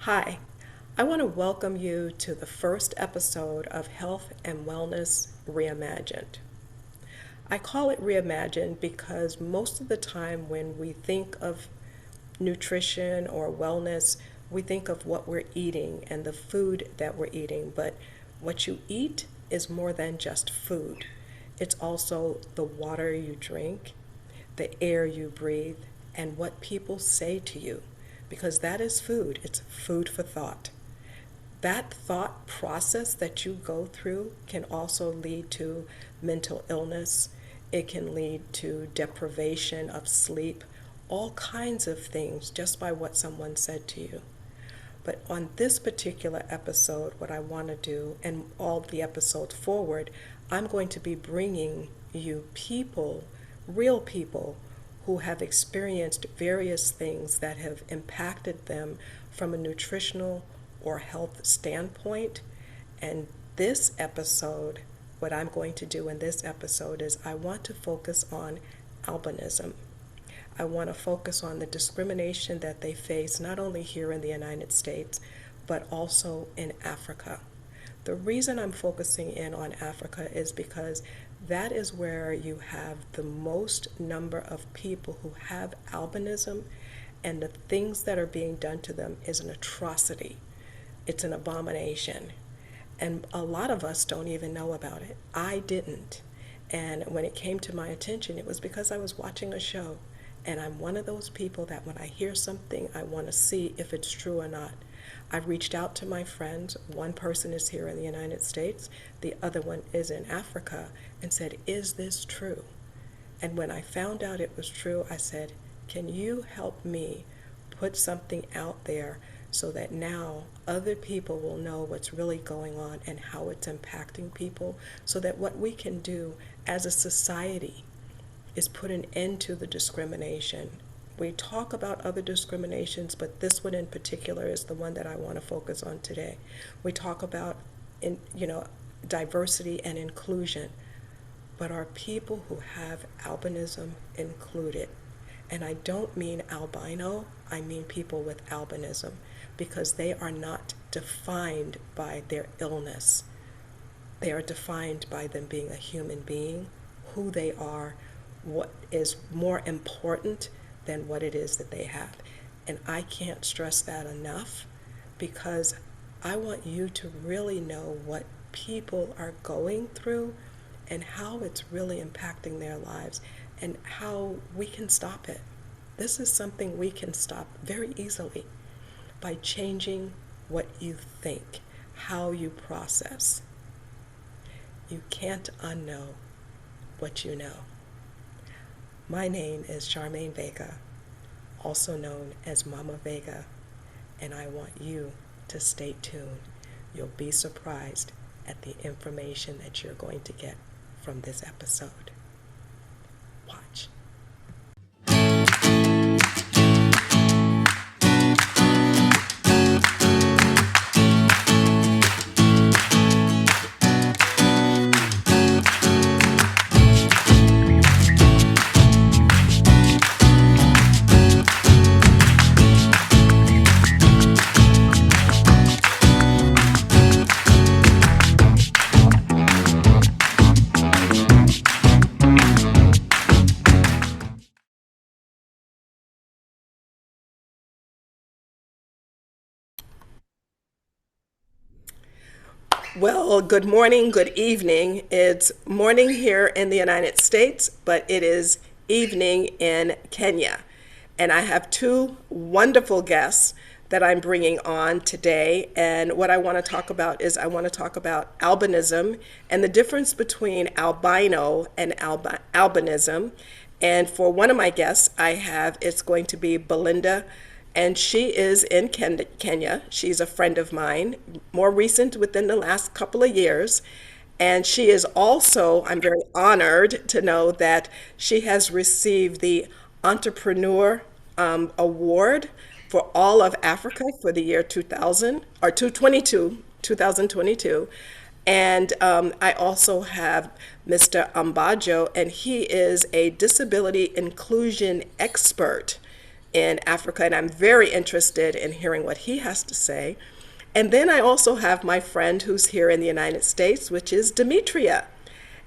Hi, I want to welcome you to the first episode of Health and Wellness Reimagined. I call it reimagined because most of the time when we think of nutrition or wellness, we think of what we're eating and the food that we're eating. But what you eat is more than just food, it's also the water you drink, the air you breathe, and what people say to you, because that is food. It's food for thought. That thought process that you go through can also lead to mental illness. It can lead to deprivation of sleep, all kinds of things just by what someone said to you. But on this particular episode, what I want to do, and all the episodes forward, I'm going to be bringing you people, real people, who have experienced various things that have impacted them from a nutritional or health standpoint. And this episode, what I'm going to do in this episode is I want to focus on albinism. I want to focus on the discrimination that they face not only here in the United States, but also in Africa. The reason I'm focusing in on Africa is because that is where you have the most number of people who have albinism, and the things that are being done to them is an atrocity. It's an abomination. And a lot of us don't even know about it. I didn't. And when it came to my attention, it was because I was watching a show. And I'm one of those people that when I hear something, I want to see if it's true or not. I reached out to my friends. One person is here in the United States. The other one is in Africa, and said, is this true? And when I found out it was true, I said, can you help me put something out there so that now other people will know what's really going on and how it's impacting people, so that what we can do as a society is put an end to the discrimination. We talk about other discriminations, but this one in particular is the one that I want to focus on today. We talk about diversity and inclusion, but are people who have albinism included? And I don't mean albino, I mean people with albinism, because they are not defined by their illness. They are defined by them being a human being, who they are, what is more important than what it is that they have. And I can't stress that enough, because I want you to really know what people are going through and how it's really impacting their lives and how we can stop it. This is something we can stop very easily by changing what you think, how you process. You can't unknow what you know. My name is Charmaine Vega, also known as Mama Vega, and I want you to stay tuned. You'll be surprised at the information that you're going to get from this episode. Watch. Well, good morning, good evening. It's morning here in the United States, but it is evening in Kenya. And I have two wonderful guests that I'm bringing on today. And what I want to talk about is I want to talk about albinism and the difference between albino and albinism. And for one of my guests, it's going to be Belinda, and she is in Kenya. She's a friend of mine, more recent within the last couple of years. And she is also, I'm very honored to know that she has received the Entrepreneur Award for all of Africa for the year 2000, or 2022. And I also have Mr. Ambajo, and he is a disability inclusion expert in Africa, and I'm very interested in hearing what he has to say. And then I also have my friend who's here in the United States, which is Demetria.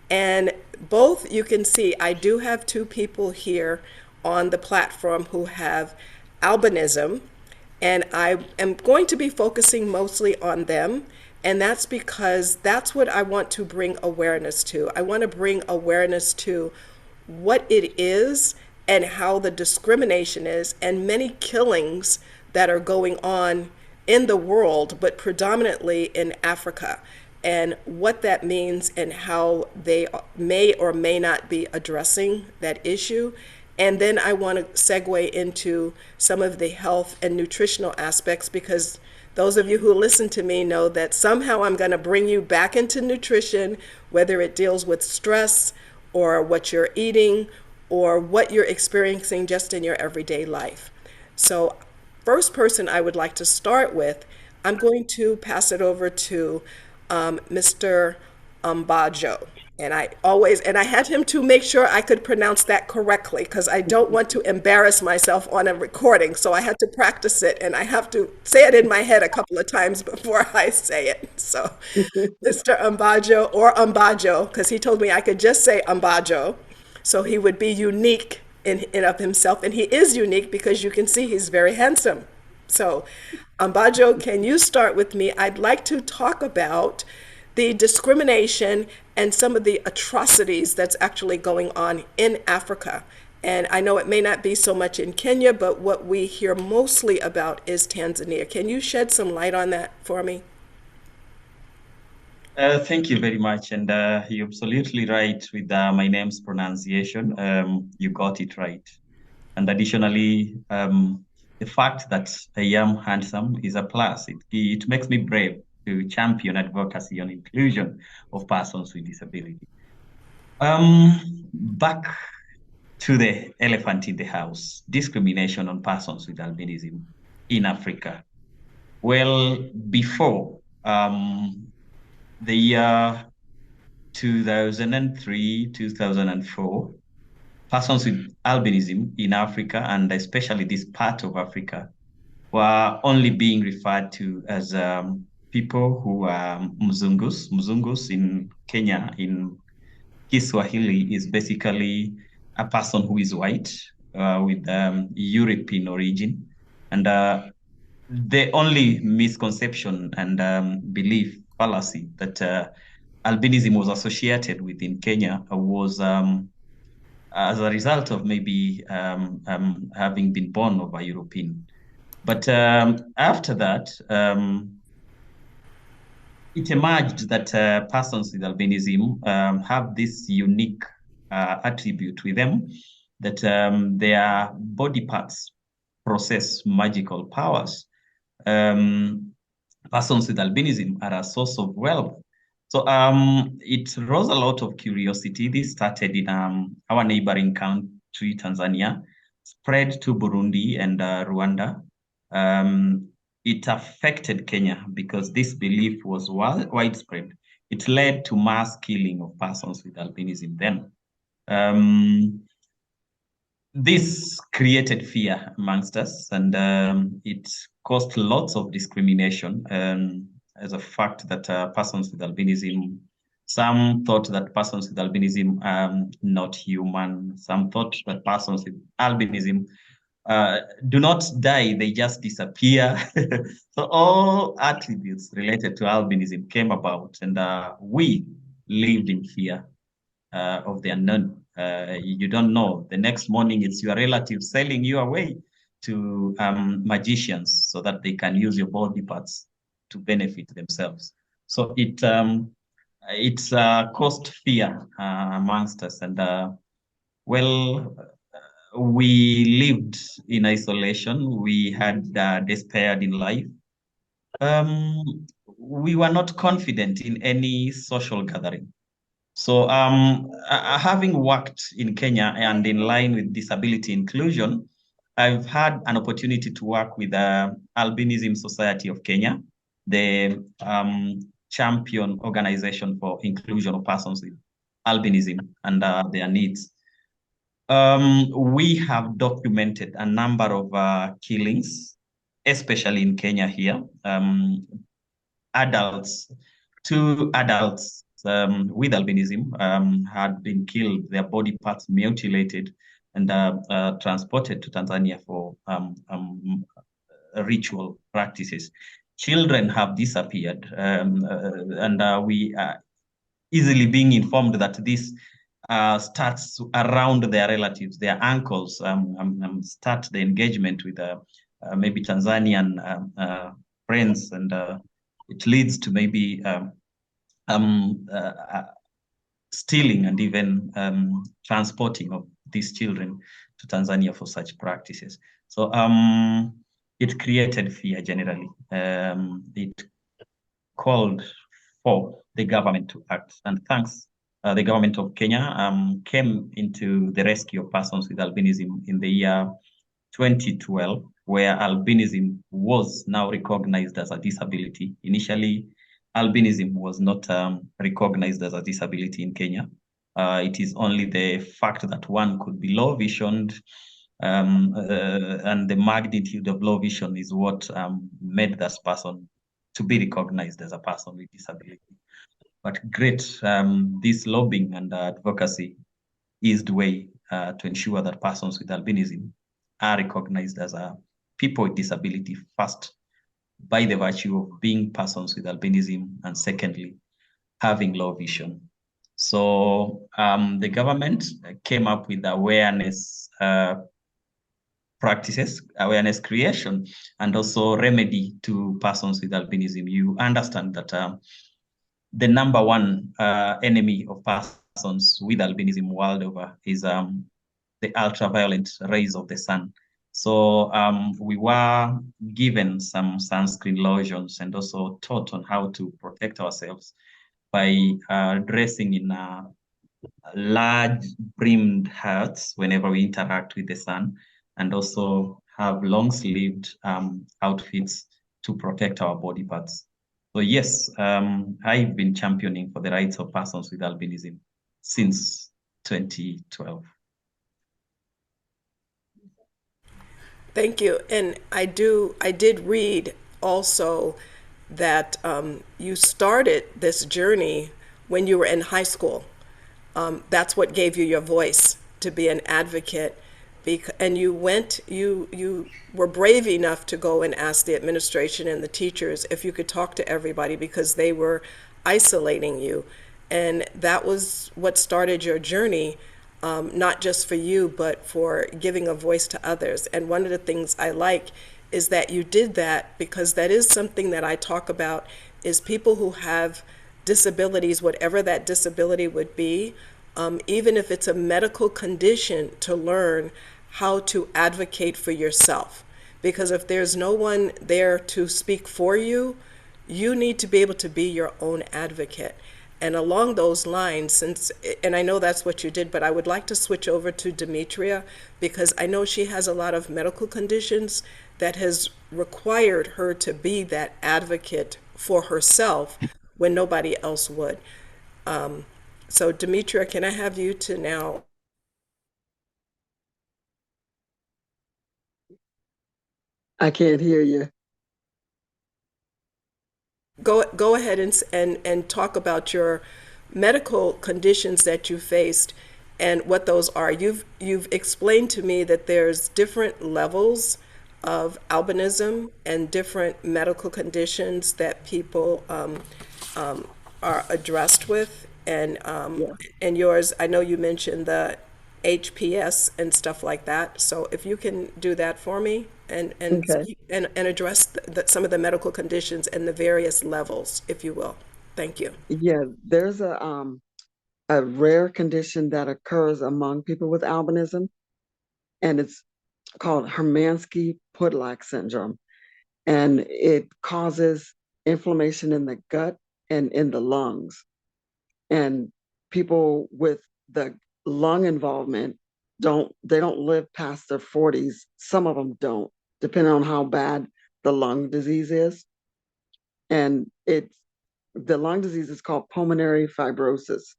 And both, you can see, I do have two people here on the platform who have albinism, and I am going to be focusing mostly on them. And that's because that's what I want to bring awareness to. I want to bring awareness to what it is and how the discrimination is, and many killings that are going on in the world, but predominantly in Africa, and what that means and how they may or may not be addressing that issue. And then I want to segue into some of the health and nutritional aspects, because those of you who listen to me know that somehow I'm going to bring you back into nutrition, whether it deals with stress or what you're eating or what you're experiencing just in your everyday life. So, first person I would like to start with, I'm going to pass it over to Mr. Ambajo. And I had him to make sure I could pronounce that correctly because I don't want to embarrass myself on a recording. So I had to practice it and I have to say it in my head a couple of times before I say it. So Mr. Ambajo or Ambajo, because he told me I could just say Ambajo. So he would be unique in of himself. And he is unique because you can see he's very handsome. So, Ambajo, can you start with me? I'd like to talk about the discrimination and some of the atrocities that's actually going on in Africa. And I know it may not be so much in Kenya, but what we hear mostly about is Tanzania. Can you shed some light on that for me? Thank you very much. And you're absolutely right with my name's pronunciation. You got it right. And additionally, the fact that I am handsome is a plus. It makes me brave to champion advocacy on inclusion of persons with disability. Back to the elephant in the house, discrimination on persons with albinism in Africa. Well, before the year 2003, 2004, persons with albinism in Africa, and especially this part of Africa, were only being referred to as people who are Mzungus. Mzungus in Kenya, in Kiswahili, is basically a person who is white with European origin. And the only misconception and belief fallacy that albinism was associated with in Kenya was as a result of maybe having been born of a European. But after that, it emerged that persons with albinism have this unique attribute with them that their body parts process magical powers. Um, Persons with albinism are a source of wealth. So it rose a lot of curiosity. This started in our neighboring country, Tanzania, spread to Burundi and Rwanda. Um, it affected Kenya because this belief was widespread. It led to mass killing of persons with albinism then. Um, this created fear amongst us, and it caused lots of discrimination as a fact that persons with albinism, some thought that persons with albinism are not human. Some thought that persons with albinism do not die, they just disappear. So all attributes related to albinism came about, and we lived in fear of the unknown. You don't know. The next morning, it's your relative selling you away to magicians so that they can use your body parts to benefit themselves. So it's caused fear amongst us, and well, we lived in isolation. We had despaired in life. We were not confident in any social gathering. So, having worked in Kenya and in line with disability inclusion, I've had an opportunity to work with the Albinism Society of Kenya, the champion organization for inclusion of persons with albinism and their needs. We have documented a number of killings, especially in Kenya here. Adults, two adults with albinism had been killed, their body parts mutilated, and transported to Tanzania for ritual practices. Children have disappeared, and we are easily being informed that this starts around their relatives, their uncles, start the engagement with maybe Tanzanian friends, and it leads to maybe um, uh, stealing and even transporting of these children to Tanzania for such practices. So it created fear generally. It called for the government to act. And thanks, the government of Kenya came into the rescue of persons with albinism in the year 2012, where albinism was now recognized as a disability. Initially, albinism was not recognized as a disability in Kenya. It is only the fact that one could be low visioned, and the magnitude of low vision is what made that person to be recognized as a person with disability. But great, this lobbying and advocacy is the way to ensure that persons with albinism are recognized as people with disability first, by the virtue of being persons with albinism, and secondly, having low vision. So the government came up with awareness practices, awareness creation, and also remedy to persons with albinism. You understand that the number one enemy of persons with albinism world over is the ultraviolet rays of the sun. So we were given some sunscreen lotions and also taught on how to protect ourselves by dressing in large brimmed hats whenever we interact with the sun, and also have long-sleeved outfits to protect our body parts. So yes, I've been championing for the rights of persons with albinism since 2012. Thank you. And I did read also that you started this journey when you were in high school. That's what gave you your voice to be an advocate. And you were brave enough to go and ask the administration and the teachers if you could talk to everybody because they were isolating you. And that was what started your journey, not just for you, but for giving a voice to others. And one of the things I like is that you did that because that is something that I talk about is people who have disabilities, whatever that disability would be, even if it's a medical condition, to learn how to advocate for yourself. Because if there's no one there to speak for you, you need to be able to be your own advocate. And along those lines, and I know that's what you did, but I would like to switch over to Demetria because I know she has a lot of medical conditions that has required her to be that advocate for herself when nobody else would. So, Demetria, can I have you to now I can't hear you. go ahead and talk about your medical conditions that you faced and what those are. You've explained to me that there's different levels of albinism and different medical conditions that people are addressed with, Yeah. and yours. I know you mentioned the HPS and stuff like that. So if you can do that for me and Okay. speak and address some of the medical conditions and the various levels, if you will. Thank you. Yeah, there's a rare condition that occurs among people with albinism, and it's called Hermansky-Pudlak syndrome. And it causes inflammation in the gut and in the lungs. And people with the lung involvement don't live past their 40s. Some of them don't, depending on how bad the lung disease is. And the lung disease is called pulmonary fibrosis.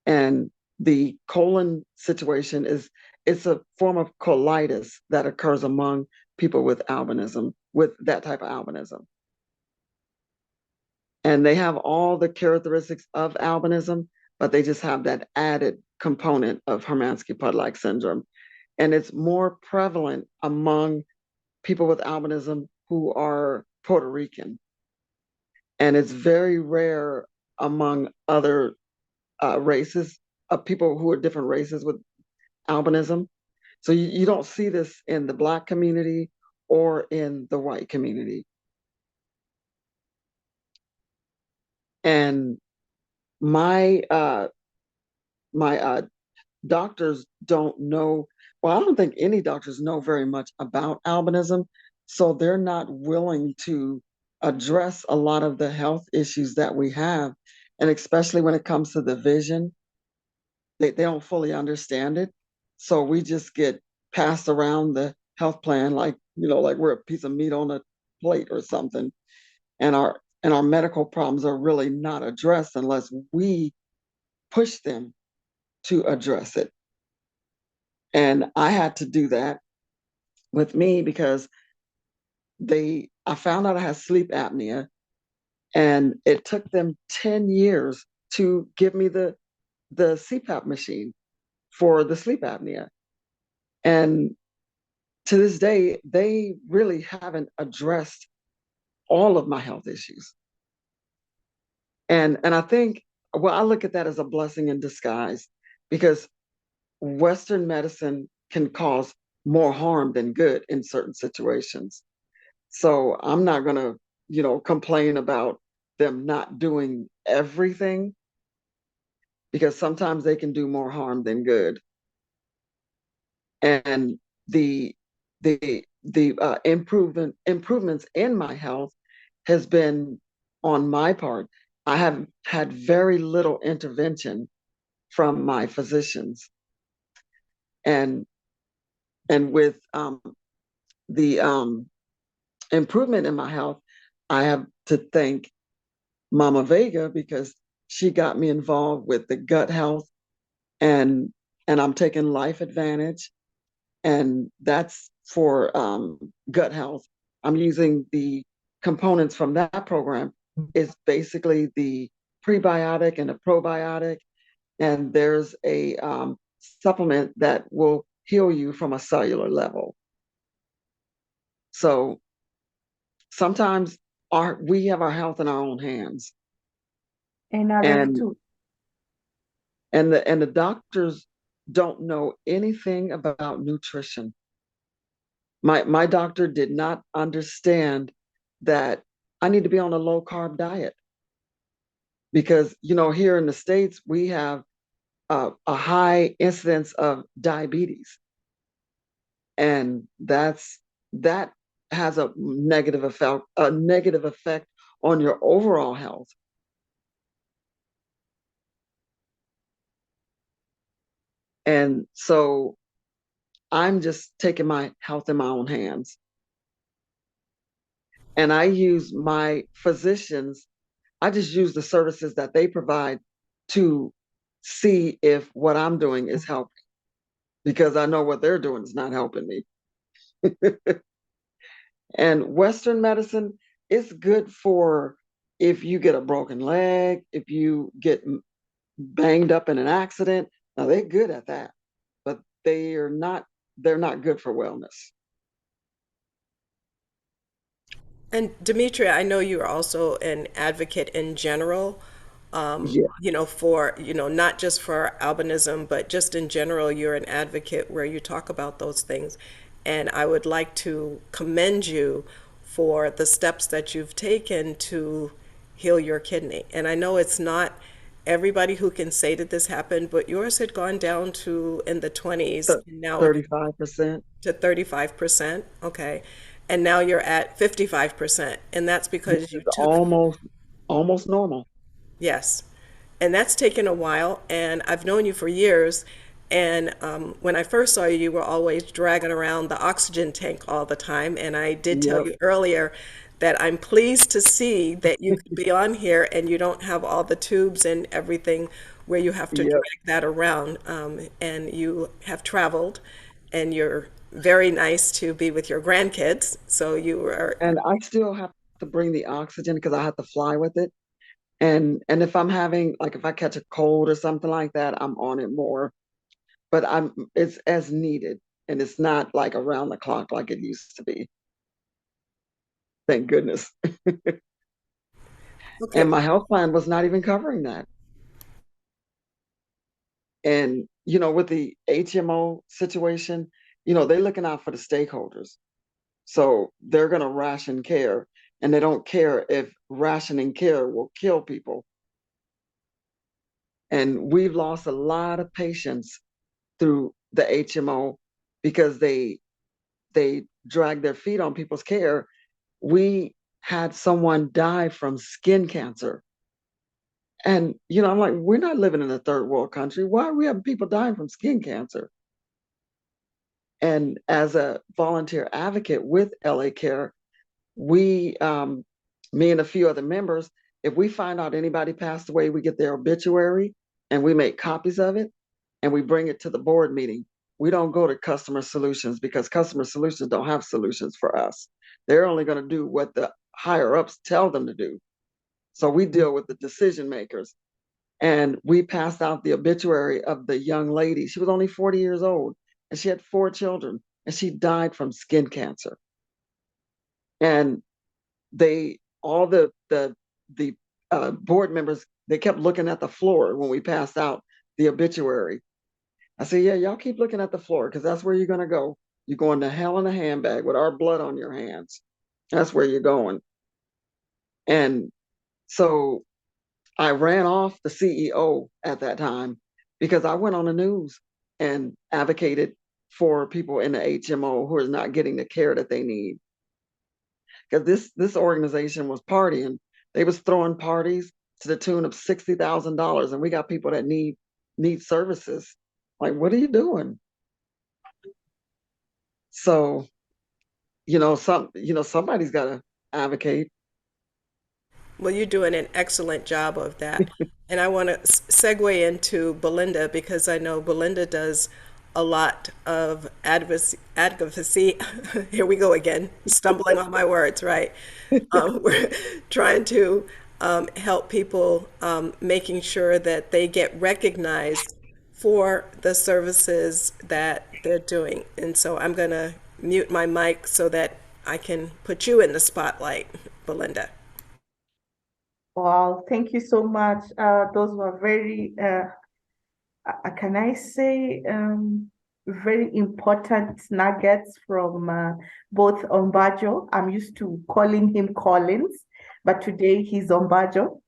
And the colon situation is it's a form of colitis that occurs among people with albinism, with that type of albinism. And they have all the characteristics of albinism, but they just have that added component of Hermansky-Pudlak syndrome. And it's more prevalent among people with albinism who are Puerto Rican. And it's very rare among other races of people who are different races with albinism. So you don't see this in the Black community or in the white community. And my my doctors don't know. Well, I don't think any doctors know very much about albinism, so they're not willing to address a lot of the health issues that we have, and especially when it comes to the vision, they don't fully understand it. So we just get passed around the health plan like, like we're a piece of meat on a plate or something. And our medical problems are really not addressed unless we push them to address it. And I had to do that with me because I found out I had sleep apnea, and it took them 10 years to give me the CPAP machine for the sleep apnea. And to this day, they really haven't addressed all of my health issues. And I think, well, I look at that as a blessing in disguise, because Western medicine can cause more harm than good in certain situations. So I'm not going to, complain about them not doing everything, because sometimes they can do more harm than good. And the improvements in my health has been on my part. I have had very little intervention from my physicians, and with the improvement in my health, I have to thank Mama Vega, because she got me involved with the gut health, and I'm taking Life Advantage, and that's for gut health. I'm using the components from that program. It's basically the prebiotic and a probiotic, and there's a supplement that will heal you from a cellular level. So sometimes we have our health in our own hands, And others and too. the doctors don't know anything about nutrition. My doctor did not understand that I need to be on a low carb diet, because here in the States we have a high incidence of diabetes, and that has a negative effect on your overall health. And so I'm just taking my health in my own hands. And I use my physicians, I just use the services that they provide to see if what I'm doing is helping, because I know what they're doing is not helping me. And Western medicine is good for if you get a broken leg, if you get banged up in an accident. Now they're good at that, but they're not good for wellness. And Demetria, I know you are also an advocate in general, Yeah. for, not just for albinism, but just in general, you're an advocate where you talk about those things. And I would like to commend you for the steps that you've taken to heal your kidney. And I know it's not everybody who can say that this happened, but yours had gone down to in the 20s, and now it's 35%. to 35%. Okay. And now you're at 55%. And that's because you It's took, almost normal. yes. And that's taken a while. And I've known you for years. And when I first saw you, you were always dragging around the oxygen tank all the time. And I did tell Yep. you earlier that I'm pleased to see that you could be on here and you don't have all the tubes and everything where you have to Yep. drag that around. And you have traveled and you're very nice to be with your grandkids. So you are, And I still have to bring the oxygen because I have to fly with it. And if I'm having like if I catch a cold or something like that, I'm on it more. But it's as needed and it's not like around the clock like it used to be. Thank goodness. okay. And my health plan was not even covering that. And with the HMO situation, they're looking out for the stakeholders. So they're going to ration care, and they don't care if rationing care will kill people. And we've lost a lot of patients through the HMO because they drag their feet on people's care. We had someone die from skin cancer. And I'm like, we're not living in a third world country. Why are we having people dying from skin cancer? And as a volunteer advocate with LA Care, we, me and a few other members, if we find out anybody passed away, we get their obituary and we make copies of it and we bring it to the board meeting. We don't go to customer solutions because customer solutions don't have solutions for us. They're only going to do what the higher ups tell them to do. So we deal with the decision makers. And we passed out the obituary of the young lady. She was only 40 years old and she had 4 children and she died from skin cancer. And they all the board members, they kept looking at the floor when we passed out the obituary. I said, yeah, y'all keep looking at the floor because that's where you're going to go. You're going to hell in a handbag with our blood on your hands. That's where you're going. And so I ran off the CEO at that time because I went on the news and advocated for people in the HMO who are not getting the care that they need. Because this organization was partying. They was throwing parties to the tune of $60,000, and we got people that need services. Like, what are you doing? So, somebody's got to advocate. Well, you're doing an excellent job of that. And I want to segue into Belinda because I know Belinda does a lot of advocacy. Here we go again, stumbling on my words, right? We're trying to help people, making sure that they get recognized for the services that they're doing. And so I'm going to mute my mic so that I can put you in the spotlight, Belinda. Wow, thank you so much. Those were very, can I say, very important nuggets from both Ombajo. I'm used to calling him Collins, but today he's Ombajo.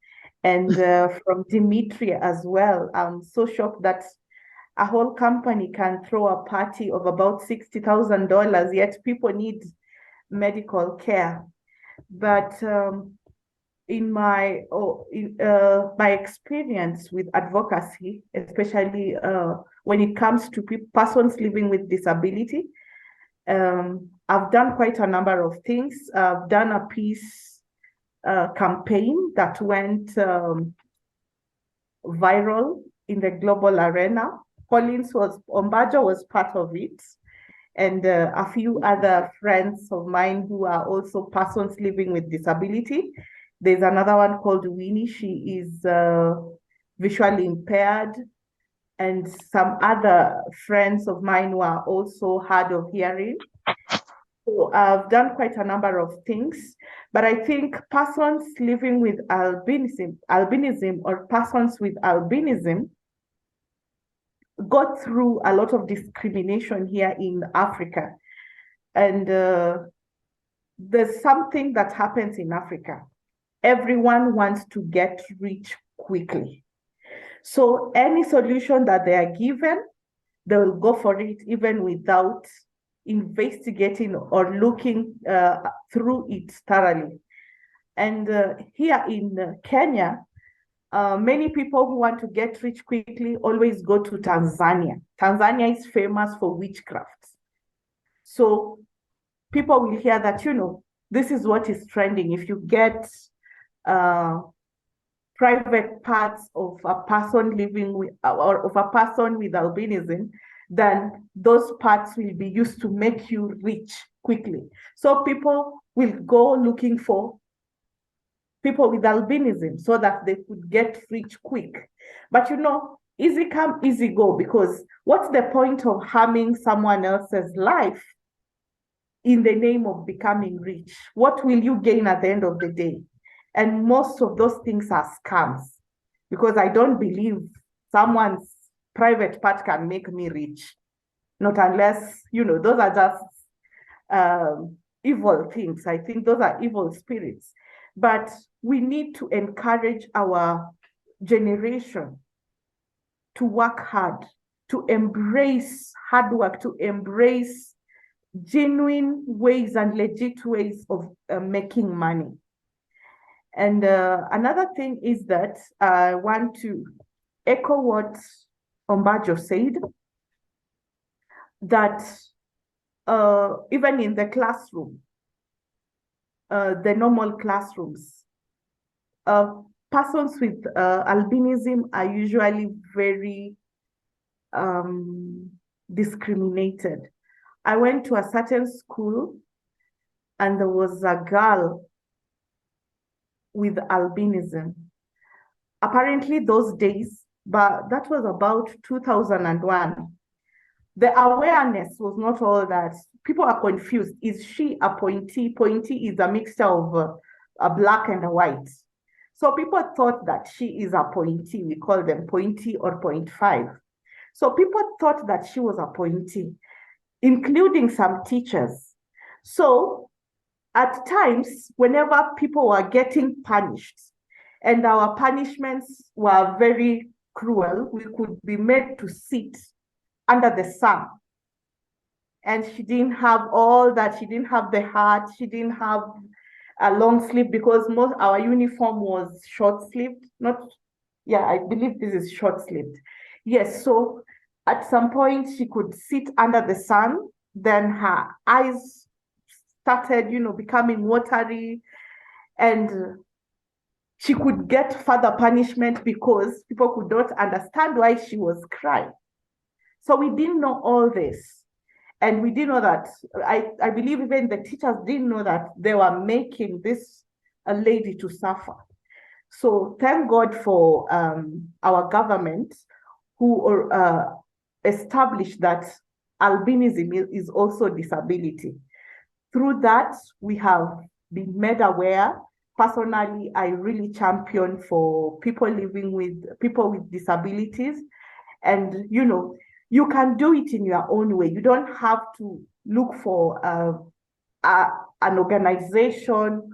And from Dimitri as well. I'm so shocked that a whole company can throw a party of about $60,000, yet people need medical care. But in my experience with advocacy, especially when it comes to persons living with disability, I've done quite a number of things. I've done a peace campaign that went viral in the global arena. Ombajo was part of it, and a few other friends of mine who are also persons living with disability. There's another one called Winnie. She is visually impaired, and some other friends of mine who are also hard of hearing. So I've done quite a number of things, but I think persons living with albinism or persons with albinism got through a lot of discrimination here in Africa. And there's something that happens in Africa. Everyone wants to get rich quickly. So any solution that they are given, they will go for it even without investigating or looking through it thoroughly. And here in Kenya, many people who want to get rich quickly always go to Tanzania. Tanzania is famous for witchcraft. So people will hear that, this is what is trending. If you get private parts of a person living with, or of a person with albinism, then those parts will be used to make you rich quickly. So people will go looking for people with albinism so that they could get rich quick. But easy come, easy go, because what's the point of harming someone else's life in the name of becoming rich? What will you gain at the end of the day? And most of those things are scams, because I don't believe someone's private part can make me rich. Not unless, those are just evil things. I think those are evil spirits. But we need to encourage our generation to work hard, to embrace hard work, to embrace genuine ways and legit ways of making money. And another thing is that I want to echo what Ombajo said, that even in the classroom, the normal classrooms, persons with albinism are usually very discriminated. I went to a certain school and there was a girl with albinism. Apparently those days, but that was about 2001, the awareness was not all that. People are confused. Is she a pointy? Pointy is a mixture of a black and a white. So people thought that she is a pointy. We call them pointy or 0.5. So people thought that she was a pointy, including some teachers. So at times, whenever people were getting punished, and our punishments were very cruel, we could be made to sit under the sun. And she didn't have all that. She didn't have the hat. She didn't have a long sleeve, because most our uniform was short sleeved. I believe this is short sleeved. Yes, so at some point she could sit under the sun. Then her eyes started, becoming watery, and she could get further punishment because people could not understand why she was crying. So we didn't know all this. And we didn't know that, I believe even the teachers didn't know that they were making this a lady to suffer. So thank God for our government, who established that albinism is also disability. Through that, we have been made aware. Personally, I really champion for people living with people with disabilities. And, you can do it in your own way. You don't have to look for an organization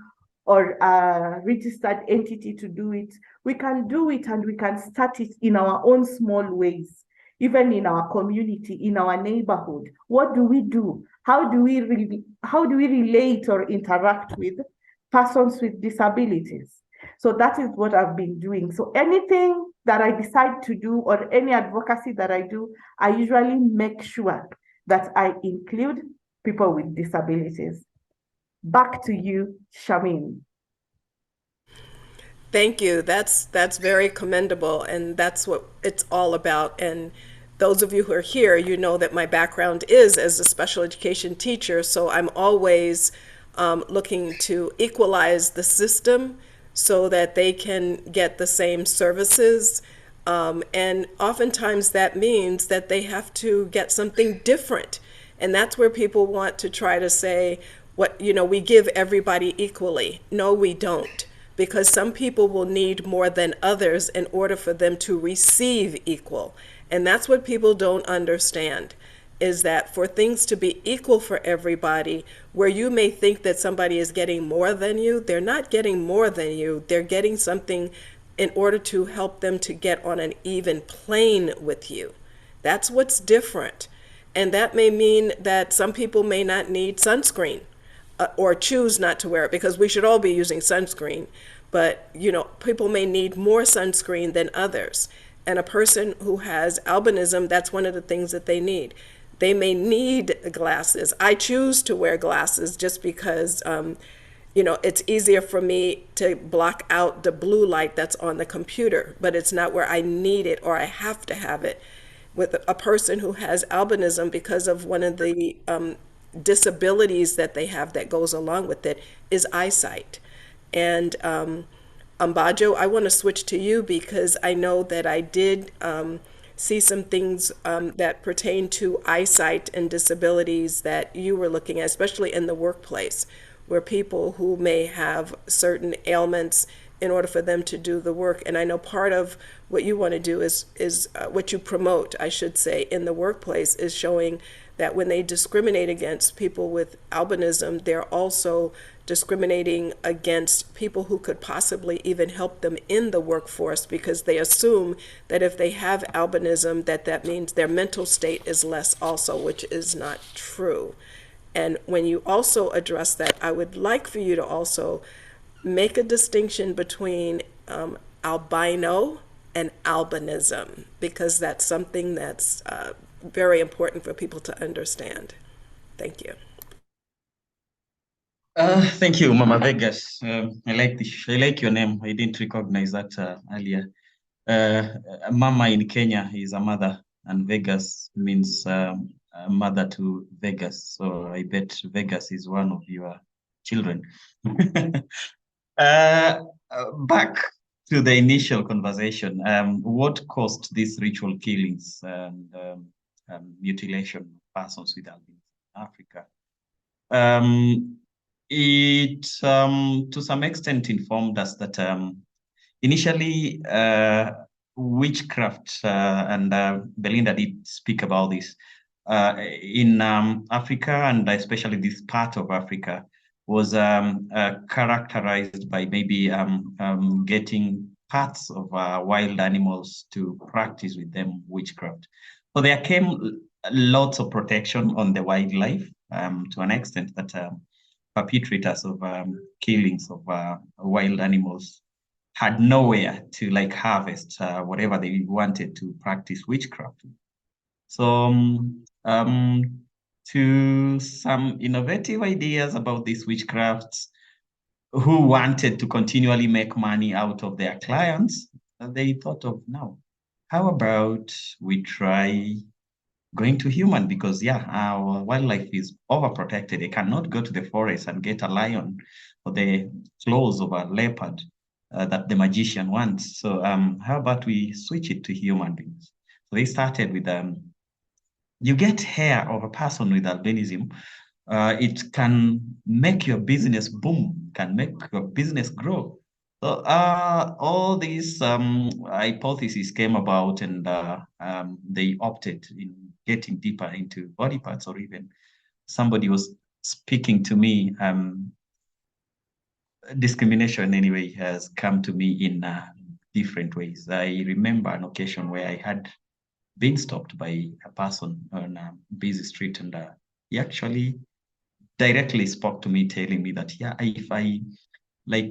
or a registered entity to do it. We can do it, and we can start it in our own small ways, even in our community, in our neighborhood. What do we do? How do we relate or interact with persons with disabilities? So that is what I've been doing. So anything that I decide to do, or any advocacy that I do, I usually make sure that I include people with disabilities. Back to you, Shamin. Thank you. That's very commendable, and that's what it's all about. And those of you who are here, you know that my background is as a special education teacher, so I'm always looking to equalize the system so that they can get the same services. And oftentimes that means that they have to get something different. And that's where people want to try to say, we give everybody equally. No, we don't. Because some people will need more than others in order for them to receive equal. And that's what people don't understand, is that for things to be equal for everybody, where you may think that somebody is getting more than you, they're not getting more than you. They're getting something in order to help them to get on an even plane with you. That's what's different. And that may mean that some people may not need sunscreen or choose not to wear it, because we should all be using sunscreen. But, people may need more sunscreen than others. And a person who has albinism, that's one of the things that they need. They may need glasses. I choose to wear glasses just because it's easier for me to block out the blue light that's on the computer, but it's not where I need it or I have to have it. With a person who has albinism, because of one of the disabilities that they have that goes along with it, is eyesight. And Ambajo, I want to switch to you because I know that I did see some things that pertain to eyesight and disabilities that you were looking at, especially in the workplace, where people who may have certain ailments in order for them to do the work. And I know part of what you want to do is what you promote, I should say, in the workplace is showing that when they discriminate against people with albinism, they're also discriminating against people who could possibly even help them in the workforce, because they assume that if they have albinism, that means their mental state is less also, which is not true. And when you also address that, I would like for you to also make a distinction between albino and albinism, because that's something that's very important for people to understand. Thank you. Thank you, Mama Vegas. I like your name. I didn't recognize that earlier. Mama in Kenya is a mother, and Vegas means a mother to Vegas. So I bet Vegas is one of your children. Back to the initial conversation. What caused these ritual killings and mutilation of persons with albinism in Africa? It to some extent informed us that initially witchcraft, and Belinda did speak about this, in Africa, and especially this part of Africa, was characterized by maybe getting parts of wild animals to practice with them witchcraft. So there came lots of protection on the wildlife, to an extent that perpetrators of killings of wild animals had nowhere to harvest whatever they wanted to practice witchcraft. So to some innovative ideas about these witchcrafts, who wanted to continually make money out of their clients, they thought of, now, how about we try going to human, because our wildlife is overprotected. They cannot go to the forest and get a lion or the claws of a leopard that the magician wants. So how about we switch it to human beings? So they started with you get hair of a person with albinism. It can make your business boom, can make your business grow. So all these hypotheses came about, and they opted in getting deeper into body parts, or even somebody was speaking to me. Discrimination anyway has come to me in different ways. I remember an occasion where I had been stopped by a person on a busy street, and he actually directly spoke to me, telling me that, if I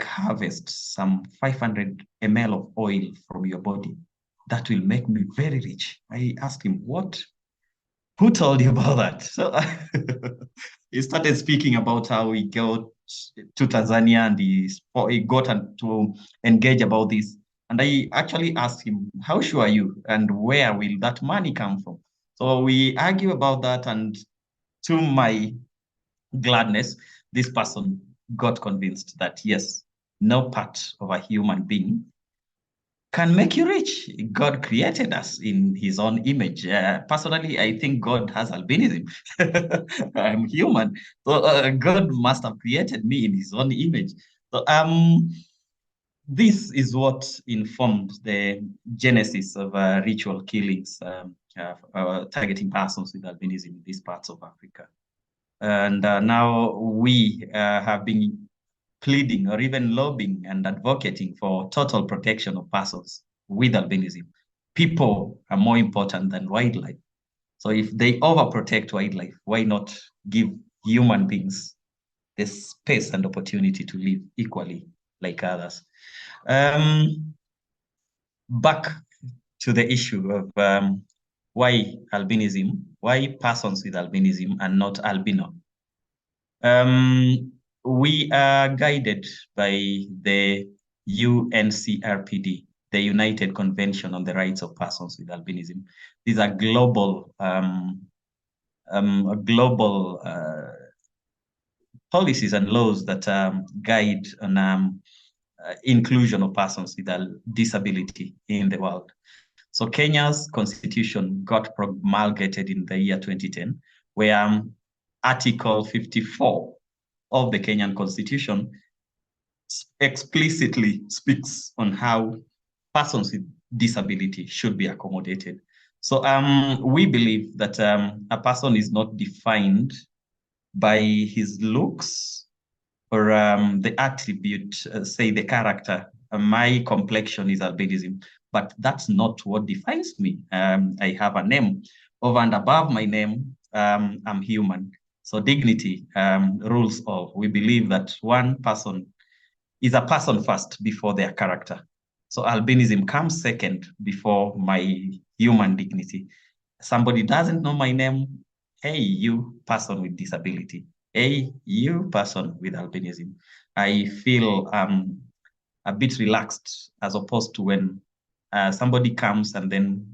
harvest some 500 ml of oil from your body, that will make me very rich. I asked him, what? Who told you about that? So he started speaking about how he got to Tanzania, and he got to engage about this. And I actually asked him, how sure are you? And where will that money come from? So we argue about that, and to my gladness, this person got convinced that, yes, no part of a human being can make you rich. God created us in his own image. Personally, I think God has albinism. I'm human. So God must have created me in his own image. So this is what informed the genesis of ritual killings, targeting persons with albinism in these parts of Africa. And now we have been pleading or even lobbying and advocating for total protection of persons with albinism. People are more important than wildlife. So if they overprotect wildlife, why not give human beings the space and opportunity to live equally like others? Back to the issue of why albinism, why persons with albinism and not albino. We are guided by the UNCRPD, the United Convention on the Rights of Persons with Albinism. These are global policies and laws that guide on inclusion of persons with a disability in the world. So Kenya's constitution got promulgated in the year 2010, where Article 54 of the Kenyan constitution explicitly speaks on how persons with disability should be accommodated. So we believe that a person is not defined by his looks or the attribute, say the character. My complexion is albinism, but that's not what defines me. I have a name. Over and above my name, I'm human. So dignity rules all. We believe that one person is a person first before their character. So albinism comes second before my human dignity. Somebody doesn't know my name. Hey, you person with disability. Hey, you person with albinism. I feel a bit relaxed as opposed to when somebody comes and then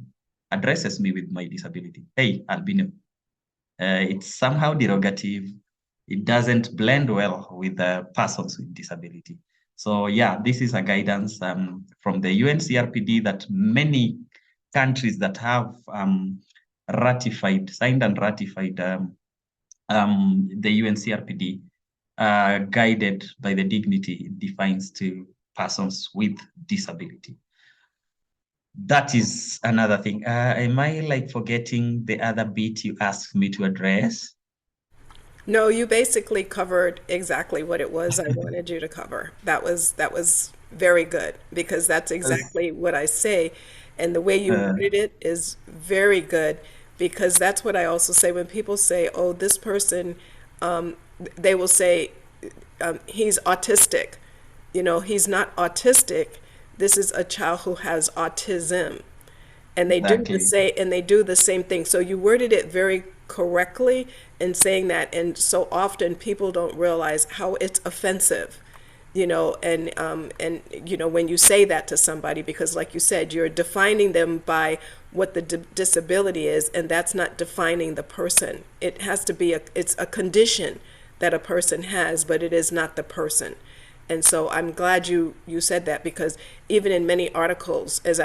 addresses me with my disability. Hey, albino. It's somehow derogative. It doesn't blend well with the persons with disability. So yeah, this is a guidance from the UNCRPD that many countries that have signed and ratified the UNCRPD guided by the dignity it defines to persons with disability. That is another thing. Am I like forgetting the other bit you asked me to address? No, you basically covered exactly what it was I wanted you to cover. That was very good because that's exactly what I say. And the way you Uh, worded it is very good because that's what I also say when people say, "Oh, this person," they will say, "He's autistic." You know, he's not autistic. This is a child who has autism, and exactly. they do the same thing. So you worded it very correctly in saying that, and so often people don't realize how it's offensive, you know, and you know when you say that to somebody, because like you said, you're defining them by what the disability is, and that's not defining the person. It has to be it's a condition that a person has, but it is not the person. And so I'm glad you said that because even in many articles, as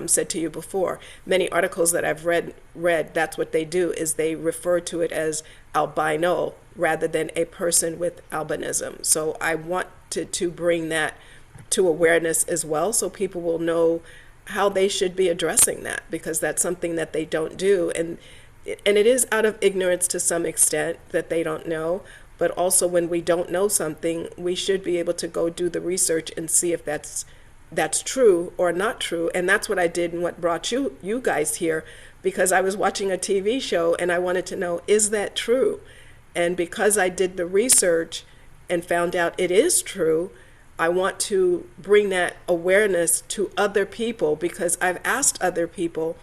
said to you before, many articles that I've read, that's what they do is they refer to it as albino rather than a person with albinism. So I want to bring that to awareness as well, so people will know how they should be addressing that because that's something that they don't do, and it is out of ignorance to some extent that they don't know. But also, when we don't know something, we should be able to go do the research and see if that's true or not true. And that's what I did and what brought you guys here, because I was watching a TV show and I wanted to know, is that true? And because I did the research and found out it is true, I want to bring that awareness to other people because I've asked other people,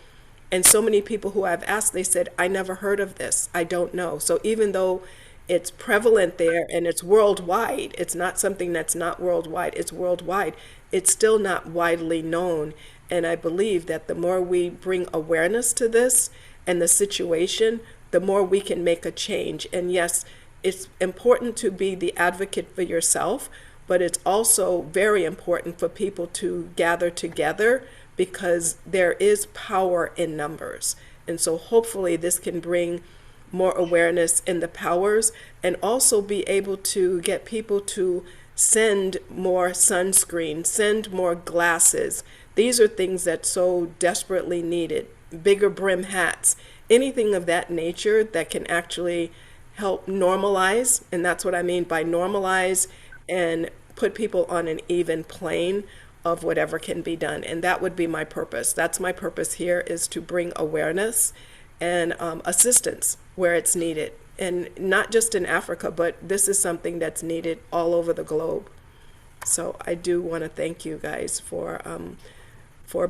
and so many people who I've asked, they said, I never heard of this. I don't know. So even though it's prevalent there and it's worldwide, it's not something that's not worldwide, it's worldwide, it's still not widely known. And I believe that the more we bring awareness to this and the situation, the more we can make a change. And yes, it's important to be the advocate for yourself, but it's also very important for people to gather together because there is power in numbers. And so hopefully this can bring more awareness in the powers and also be able to get people to send more sunscreen, send more glasses. These are things that so desperately needed. Bigger brim hats, anything of that nature that can actually help normalize, and that's what I mean by normalize, and put people on an even plane of whatever can be done. And that would be my purpose. That's my purpose here, is to bring awareness and assistance where it's needed. And not just in Africa, but this is something that's needed all over the globe. So I do want to thank you guys for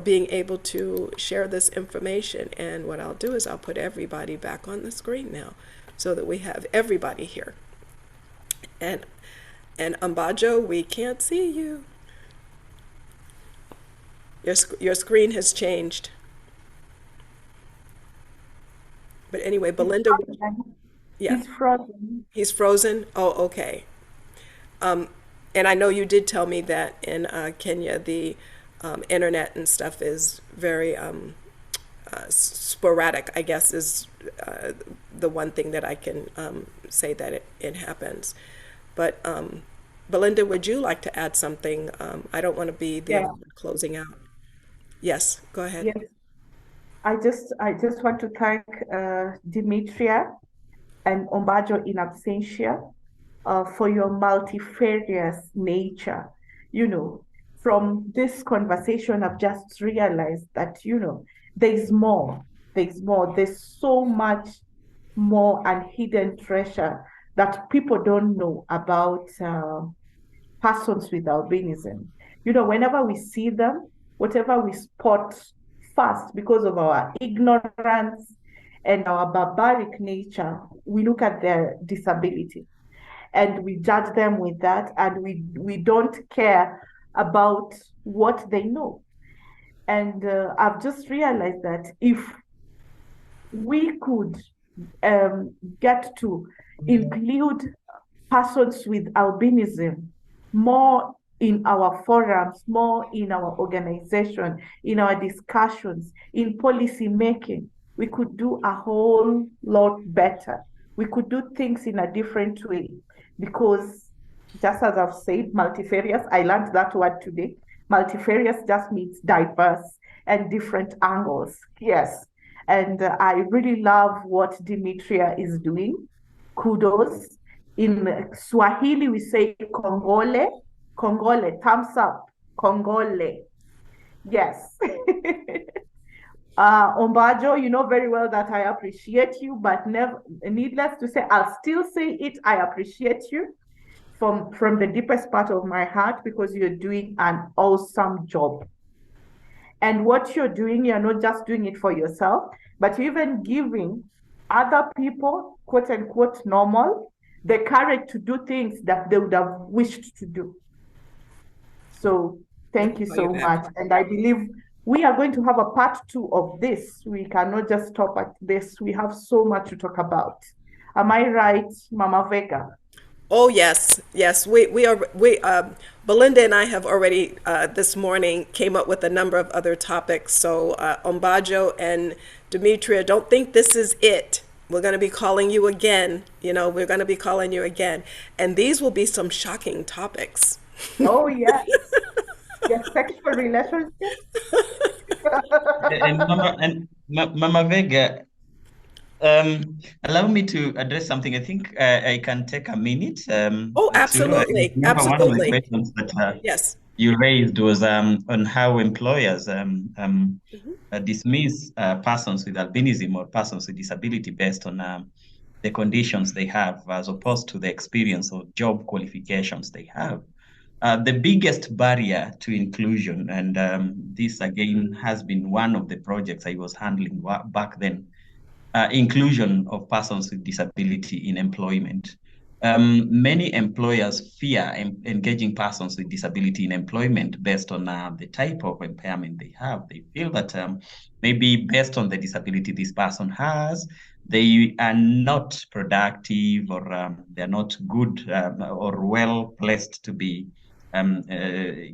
being able to share this information. And what I'll do is I'll put everybody back on the screen now so that we have everybody here. And Ambajo, we can't see you. Your screen has changed. But anyway, He's Belinda, frozen. yeah, He's frozen. he's frozen. Oh, okay. And I know you did tell me that in Kenya, the internet and stuff is very sporadic, I guess, is the one thing that I can say that it happens. But Belinda, would you like to add something? I don't want to be the Yeah, other one closing out. Yes, go ahead. yes. I just want to thank Demetria and Ombajo in absentia for your multifarious nature. You know, from this conversation, I've just realized that, there's more. There's more. There's so much more and hidden treasure that people don't know about persons with albinism. Whenever we see them, whatever we spot first because of our ignorance and our barbaric nature, we look at their disability and we judge them with that, and we don't care about what they know. And I've just realized that if we could get to include persons with albinism more in our forums, more in our organization, in our discussions, in policy making, we could do a whole lot better. We could do things in a different way because, just as I've said, multifarious, I learned that word today. Multifarious just means diverse and different angles. Yes. And I really love what Demetria is doing. Kudos. In Swahili, we say Congole. Congole, thumbs up. Congole. Yes. Ombajo, you know very well that I appreciate you, but never, needless to say, I'll still say it. I appreciate you from the deepest part of my heart because you're doing an awesome job. And what you're doing, you're not just doing it for yourself, but you're even giving other people, quote unquote, normal, the courage to do things that they would have wished to do. So thank you so much. And I believe we are going to have a part 2 of this. We cannot just stop at this. We have so much to talk about. Am I right, Mama Vega? Oh yes, yes. Belinda and I have already this morning came up with a number of other topics. So Ombajo and Demetria, don't think this is it. We're going to be calling you again. We're going to be calling you again, and these will be some shocking topics. Oh yes, yes, sexual relationships. Mama Vega, allow me to address something. I think I can take a minute Oh, to absolutely, remember one of the absolutely. questions that Yes. you raised was on how employers dismiss persons with albinism or persons with disability based on the conditions they have as opposed to the experience or job qualifications they have. The biggest barrier to inclusion, and this again has been one of the projects I was handling back then, inclusion of persons with disability in employment. Many employers fear engaging persons with disability in employment based on the type of impairment they have. They feel that maybe based on the disability this person has, they are not productive or they're not good or well placed to be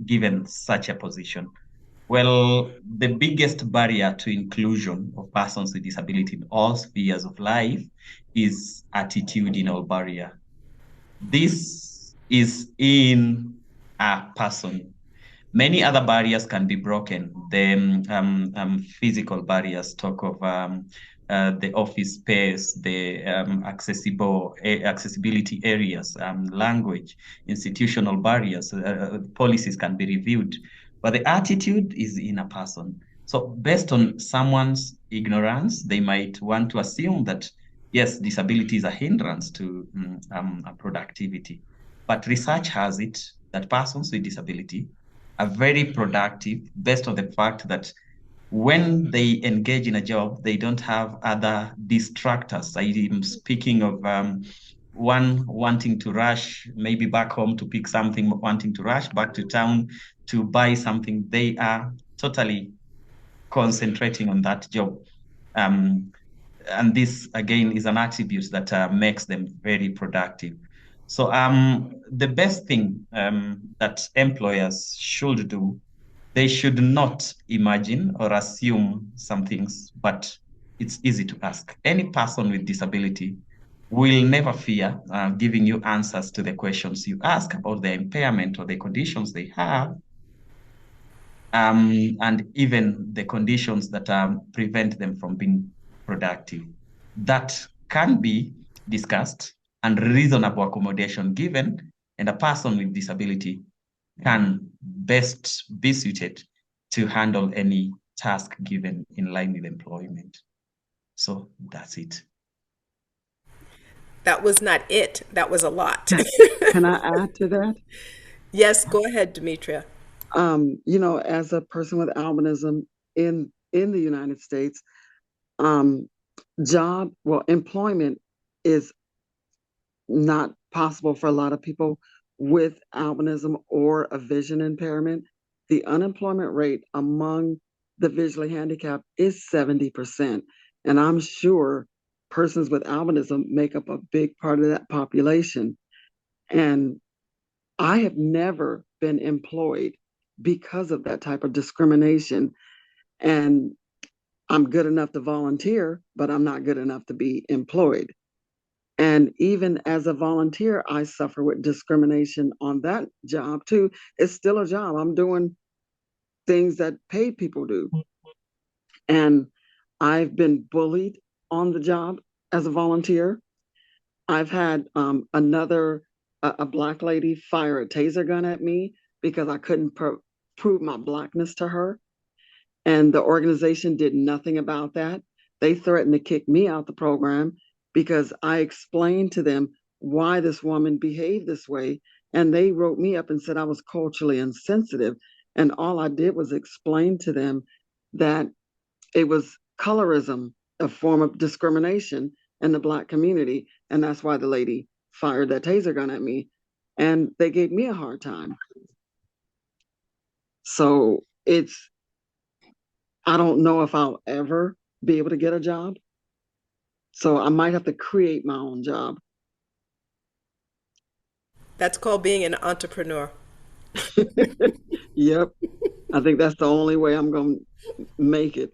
given such a position. Well, the biggest barrier to inclusion of persons with disability in all spheres of life is attitudinal barrier. This is in a person. Many other barriers can be broken. The physical barriers talk of the office space, the accessibility areas, language, institutional barriers, policies can be reviewed. But the attitude is in a person. So based on someone's ignorance, they might want to assume that, yes, disability is a hindrance to productivity. But research has it that persons with disability are very productive based on the fact that when they engage in a job, they don't have other distractors. I'm speaking of one wanting to rush, maybe back home to pick something, wanting to rush back to town to buy something. They are totally concentrating on that job. And this, again, is an attribute that makes them very productive. So the best thing that employers should do, they should not imagine or assume some things, but it's easy to ask. Any person with disability will never fear giving you answers to the questions you ask about the impairment or the conditions they have, and even the conditions that prevent them from being productive. That can be discussed and reasonable accommodation given, and a person with disability can best be suited to handle any task given in line with employment. So that's it. That was not it. That was a lot. Can I add to that? Yes, go ahead, Demetria. As a person with albinism in the United States, um, employment is not possible for a lot of people with albinism or a vision impairment. The unemployment rate among the visually handicapped is 70%. And I'm sure persons with albinism make up a big part of that population. And I have never been employed because of that type of discrimination. And I'm good enough to volunteer, but I'm not good enough to be employed. And even as a volunteer, I suffer with discrimination on that job too. It's still a job. I'm doing things that paid people do. And I've been bullied on the job as a volunteer. I've had a Black lady fire a taser gun at me because I couldn't prove my Blackness to her. And the organization did nothing about that. They threatened to kick me out the program because I explained to them why this woman behaved this way. And they wrote me up and said I was culturally insensitive. And all I did was explain to them that it was colorism, a form of discrimination in the Black community. And that's why the lady fired that taser gun at me. And they gave me a hard time. So I don't know if I'll ever be able to get a job. So I might have to create my own job. That's called being an entrepreneur. Yep. I think that's the only way I'm going to make it.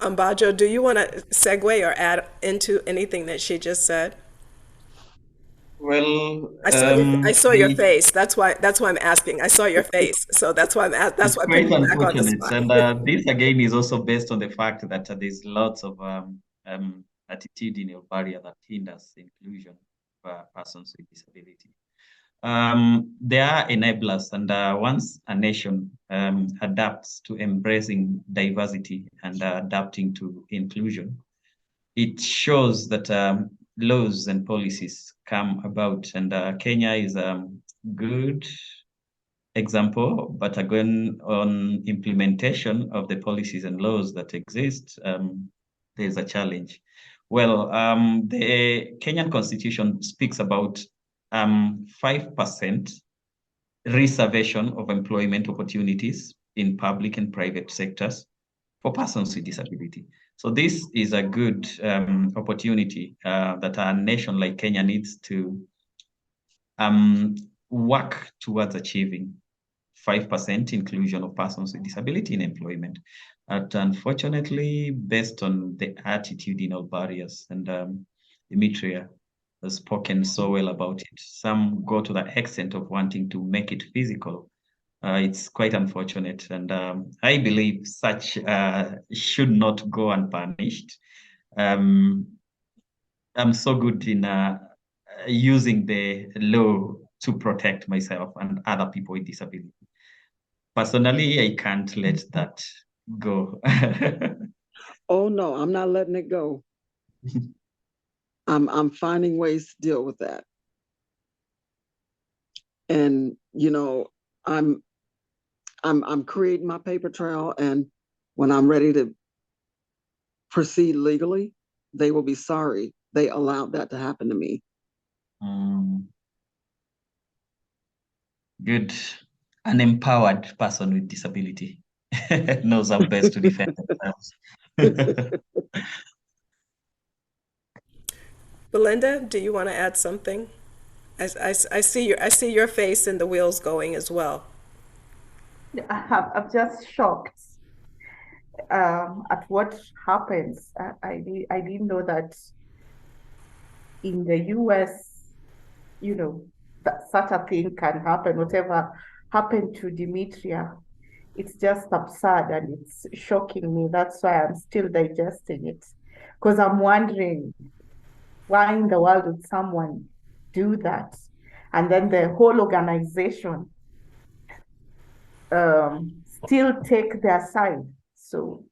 Ambajo, do you want to segue or add into anything that she just said? Well, I saw your face. That's why I'm asking. I saw your face. So that's it's why I put quite you back on the unfortunate. spot. And this again is also based on the fact that there's lots of attitudinal barrier that hinders inclusion for persons with disability. There are enablers, and once a nation adapts to embracing diversity and adapting to inclusion, it shows that laws and policies come about. And Kenya is a good example, but again, on implementation of the policies and laws that exist, there's a challenge. Well, the Kenyan Constitution speaks about 5% reservation of employment opportunities in public and private sectors for persons with disability. So this is a good opportunity that a nation like Kenya needs to work towards achieving 5% inclusion of persons with disability in employment. But unfortunately, based on the attitudinal barriers, and Demetria has spoken so well about it, some go to the extent of wanting to make it physical. It's quite unfortunate, and I believe such should not go unpunished. Um, I'm so good in using the law to protect myself and other people with disability. Personally, I can't let that go. Oh no, I'm not letting it go. I'm finding ways to deal with that. And I'm I'm creating my paper trail, and when I'm ready to proceed legally, they will be sorry they allowed that to happen to me. Mm, good. An empowered person with disability knows how best to defend themselves. Belinda, do you want to add something? I I see your face and the wheels going as well. I'm just shocked at what happens. I didn't know that in the US, that such a thing can happen. Whatever happened to Demetria, it's just absurd and it's shocking me. That's why I'm still digesting it. Because I'm wondering why in the world would someone do that? And then the whole organization still take their side. So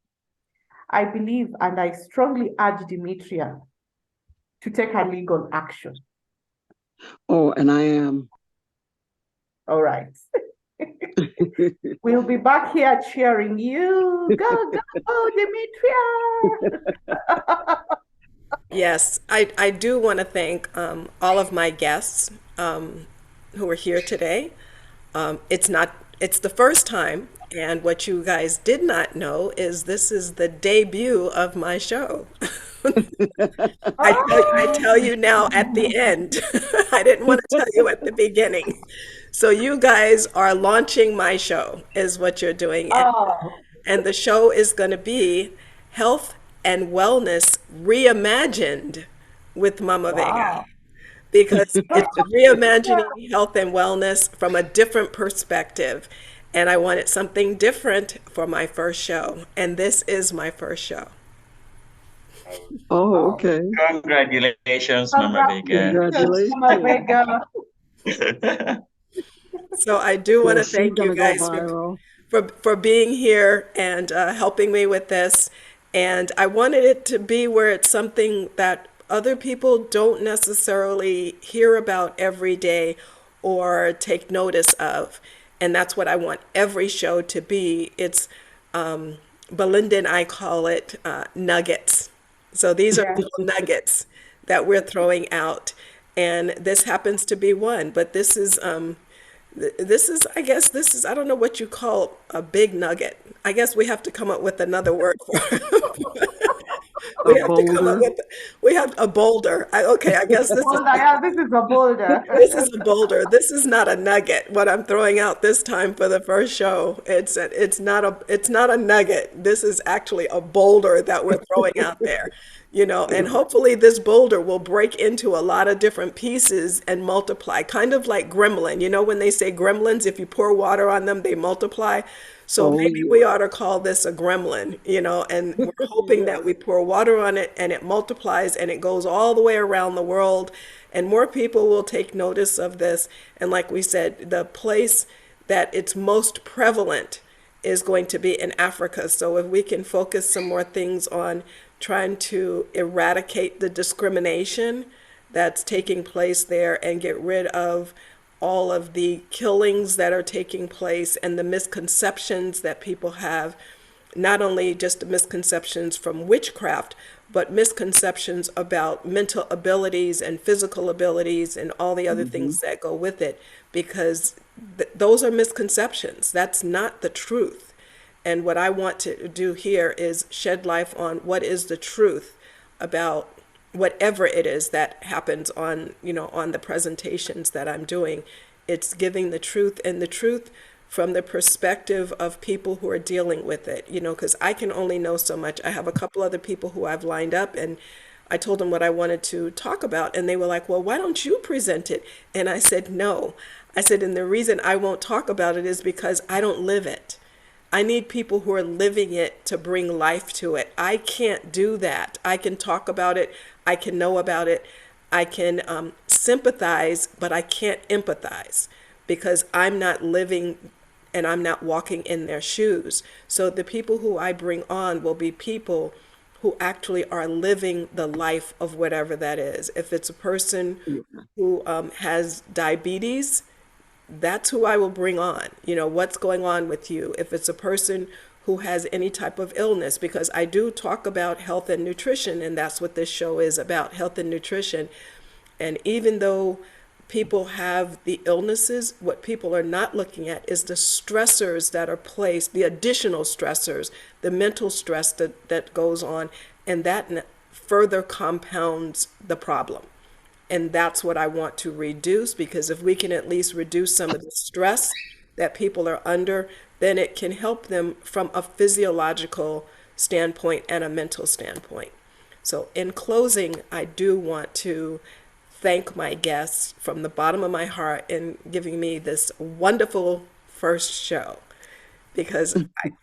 I believe and I strongly urge Demetria to take a legal action. Oh, and I am. All right. We'll be back here cheering you. Go, go, Demetria. Yes, I do want to thank all of my guests who are here today. It's the first time, and what you guys did not know is this is the debut of my show. I tell you now at the end. I didn't want to tell you at the beginning. So you guys are launching my show, is what you're doing. Oh, And the show is going to be Health and Wellness Reimagined with Mama Vega, wow. because it's reimagining health and wellness from a different perspective. And I wanted something different for my first show. And this is my first show. Oh, Oh, okay. Congratulations, Mama Vega. congratulations, Mama Congratulations. Vega. So I do want Yeah, to she's thank you gonna go guys viral. for being here and helping me with this. And I wanted it to be where it's something that other people don't necessarily hear about every day or take notice of. And that's what I want every show to be. It's Belinda and I call it nuggets. So these are Yeah. little nuggets that we're throwing out. And this happens to be one, but this is, I guess, this is, I don't know what you call a big nugget. I guess we have to come up with another word for it. A We have to come up boulder. with, we have a boulder. Okay, I guess Boulder, yeah, this is a boulder. this is a boulder. This is not a nugget. What I'm throwing out this time for the first show, it's not a nugget. This is actually a boulder that we're throwing out there. And hopefully this boulder will break into a lot of different pieces and multiply, kind of like gremlin. When they say gremlins, if you pour water on them, they multiply. So Oh, maybe we yeah. ought to call this a gremlin, and we're hoping that Yes. we pour water on it and it multiplies and it goes all the way around the world and more people will take notice of this. And like we said, the place that it's most prevalent is going to be in Africa. So if we can focus some more things on trying to eradicate the discrimination that's taking place there and get rid of all of the killings that are taking place and the misconceptions that people have, not only just the misconceptions from witchcraft, but misconceptions about mental abilities and physical abilities and all the other Hmm. things that go with it, because those are misconceptions. That's not the truth. And what I want to do here is shed light on what is the truth about whatever it is that happens on, on the presentations that I'm doing. It's giving the truth, and the truth from the perspective of people who are dealing with it, because I can only know so much. I have a couple other people who I've lined up, and I told them what I wanted to talk about, and they were like, well, why don't you present it? And I said, no. I said, and the reason I won't talk about it is because I don't live it. I need people who are living it to bring life to it. I can't do that. I can talk about it. I can know about it. I can sympathize, but I can't empathize because I'm not living and I'm not walking in their shoes. So the people who I bring on will be people who actually are living the life of whatever that is. If it's a person Yeah. who has diabetes, that's who I will bring on. What's going on with you? If it's a person who has any type of illness, because I do talk about health and nutrition, and that's what this show is about, health and nutrition. And even though people have the illnesses, what people are not looking at is the stressors that are placed, the additional stressors, the mental stress that goes on, and that further compounds the problem. And that's what I want to reduce, because if we can at least reduce some of the stress that people are under, then it can help them from a physiological standpoint and a mental standpoint. So, in closing, I do want to thank my guests from the bottom of my heart in giving me this wonderful first show, because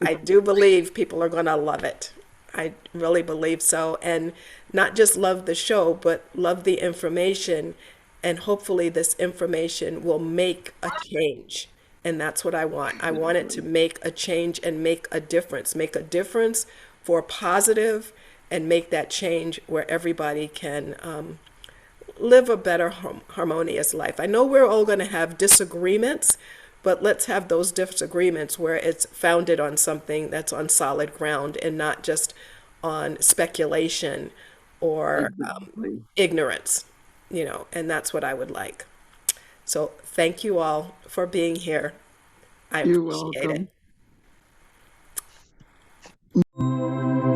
I do believe people are going to love it. I really believe so. And not just love the show, but love the information. And hopefully, this information will make a change. And that's what I want. I want it to make a change and make a difference for positive, and make that change where everybody can live a better, harmonious life. I know we're all going to have disagreements, but let's have those disagreements where it's founded on something that's on solid ground and not just on speculation or Exactly. ignorance, and that's what I would like. So thank you all for being here. I You're appreciate it. welcome.